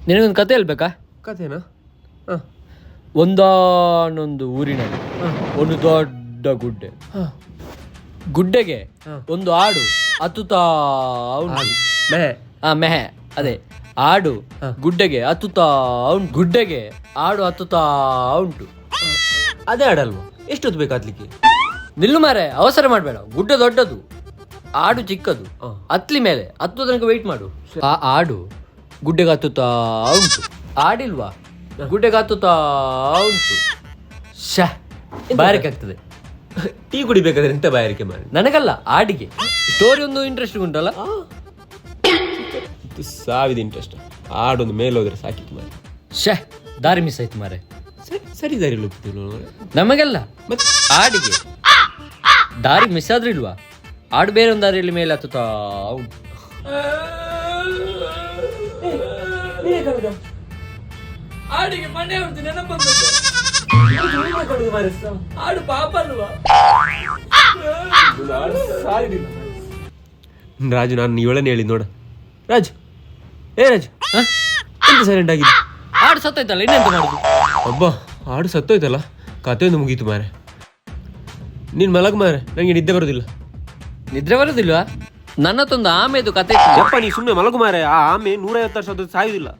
ನಿನಗೊಂದು ಕತೆ ಹೇಳ್ಬೇಕಾ? ಕಥೆನಾ? ಹಾಂ ಒಂದಾನೊಂದು ಊರಿನಲ್ಲಿ ಒಂದು ದೊಡ್ಡ ಗುಡ್ಡೆ. ಗುಡ್ಡೆಗೆ ಒಂದು ಆಡು ಹತ್ತುತ್ತಾ ಉಂಟು. ಮೆಹೆ ಅದೇ ಆಡು ಗುಡ್ಡೆಗೆ ಹತ್ತುತ್ತಾ ಉಂಟು. ಗುಡ್ಡೆಗೆ ಆಡು ಹತ್ತುತ್ತಾ ಉಂಟು. ಅದೇ ಆಡಲ್ವಾ? ಎಷ್ಟೊತ್ತು ಬೇಕಾದ್ಲಿಕ್ಕೆ? ನಿಲ್ಲು ಮಾರೆ, ಅವಸರ ಮಾಡಬೇಡ. ಗುಡ್ಡ ದೊಡ್ಡದು, ಆಡು ಚಿಕ್ಕದು. ಹತ್ಲಿ ಮೇಲೆ ಹತ್ತು ತನಕ ವೆಯ್ಟ್ ಮಾಡು. ಆ ಆಡು ಗುಡ್ಡೆಗೆ ಹತ್ತುತ್ತಾ ಉಂಟು. ಆಡಿಲ್ವಾ? ಗುಡ್ಡೆಗೆ ಹತ್ತುತ್ತಾ ಉಂಟು. ಶ ಬಾರಿಕೆ ಆಗ್ತದೆ. ಟೀ ಕುಡಿಬೇಕಾದ್ರೆ ಎಂತ ಬಾಯಾರಿಕೆ ಮಾಡಿ? ನನಗಲ್ಲ, ಆಡಿಗೆ. ಸ್ಟೋರಿ ಒಂದು ಇಂಟ್ರೆಸ್ಟ್ ಉಂಟಲ್ಲ. ಸಾವಿದ ಇಂಟ್ರೆಸ್ಟ್. ಆಡೊಂದು ಮೇಲೆ ಹೋದ್ರೆ ಸಾಕಿತ್ತು ಮಾರೆ. ಶ ದಾರಿ ಮಿಸ್ ಆಯ್ತು ಮಾರೆ. ಸರಿ ದಾರಿ ಹೋಗ್ತೀವಿ ನಮಗೆಲ್ಲ, ಮತ್ತೆ ಆಡಿಗೆ ದಾರಿ ಮಿಸ್ ಆದ್ರೂ ಇಲ್ವಾ? ಆಡು ಬೇರೆ ಒಂದು ದಾರಿಯಲ್ಲಿ ಮೇಲೆ ಹತ್ತುತ್ತಾ ಉಂಟು. ಆಡಿಗೆ ಮನೆ ಹೊಡ್ತೀನಿ ನೆನಪಂದದ್ದು. ಆಡು ಪಾಪ ಅಲ್ವಾ? ರಾಜು, ನಾನು ಇವಳನ್ನೇ ಹೇಳಿ ನೋಡ. ರಾಜ್, ಏ ರಾಜ್, ಎಂತ ಸೈಲೆಂಟ್ ಆಗಿದೆ? ಆಡು ಸತ್ತೋಯ್ತಲ್ಲ, ಇನ್ನೆಂತ ಮಾಡುದು? ಅಬ್ಬಾ, ಆಡು ಸತ್ತೋಯ್ತಲ್ಲ, ಕಥೆಯೊಂದು ಮುಗೀತು ಮಾರೆ. ನೀನ್ ಮಲಗ್ ಮಾರೆ, ನಂಗೆ ನಿದ್ದೆ ಬರೋದಿಲ್ಲ. ನಿದ್ರೆ ಬರೋದಿಲ್ವಾ? ನನ್ನತ್ತೊಂದು ಆಮೆದು ಕತೆ. ಯಪ್ಪ, ನೀ ಸುಮ್ಮನೆ ಮಲಗು ಮಾರೆ. ಆ ಆಮೆ 150 ವರ್ಷ ಸಾಯುದಿಲ್ಲ.